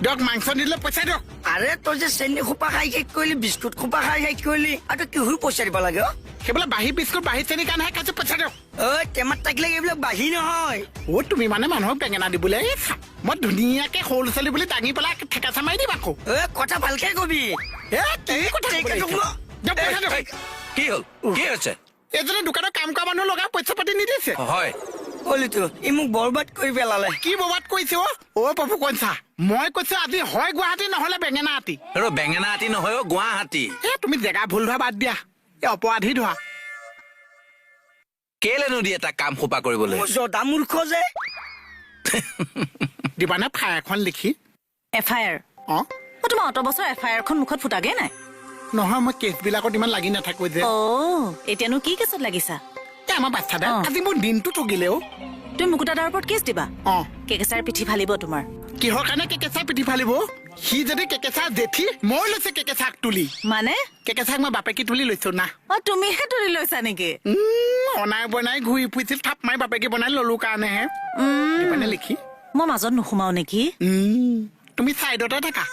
দিয়ক মাংস নিলে পইচা দিয়ক আৰে তই যে চেনি খোপা খাই শেষ কৰিলি বিস্কুট খোপা খাই শেষ কৰিলি আৰু তই কিহৰ পইচা দিব লাগে সেইবিলাক বাহি বিস্কুট বাহি চেনি কাৰণেহে খাইছো পইচা দিয়ক টেমাত থাকিলে এইবিলাক বাহি নহয় তুমি মানে মানুহক বেঙেনা দিবলৈ মই ধুনীয়াকে সৰু ল'ৰা ছোৱালী বুলি দাঙি পেলাই ঠেকাচা মাৰি দিম আকৌ কথা ভালকে কবি কি হ'ল কি হৈছে এজনে দোকানত কাম কৰা মানুহ লগাই পইচা পাতি নিদিছে হয় অলিটো ই মোক বৰবাদ কৰি পেলালে কি ববাদ কৰিছে অ প্ৰভু কনচা মই কৈছো আজি হয় গুৱাহাটী নহলে বেঙেনা আতি আৰু বেঙেনা আতি নহয় গুৱাহাটী তুমি জেগা ভুল ধোৱা বাদ দিয়া অপৰাধী ধোৱা কেলেনো দিয়ে তাক কাম খোপা কৰিবলৈ জদা মূৰ্খ যে দিবানে ফাই এখন লিখি FIR তোমাৰ অত বছৰ FIR খন মুখত ফুটাগে নাই নহয় মই কেছবিলাকত ইমান লাগি নাথাকো যে এতিয়ানো কি কেছত লাগিছা আমাৰ বাচ্চাদা আজি মোৰ দিনটো ঠগিলে তুমি মুকুতাদাৰ ওপৰত কেছ দিবা কেকেচাৰ পিঠি ফালিব তোমাৰ কিহৰ কাৰণে কেকেচা পিঠি ফালিব সি যদি কেকেচা জেঠি মই লৈছে কেকেচাক তুলি মানে কেকেচাক মই বাপেকি তুলি লৈছো না তুমিহে তুলি লৈছা নেকি অনাই বনাই ঘূৰি ফুৰিছিল থাপ মাৰি বাপেকি বনাই ললো কাৰণেহে দিবানে লিখি মই মাজত নোসোমাও নেকি তুমি চাইডতে থাকা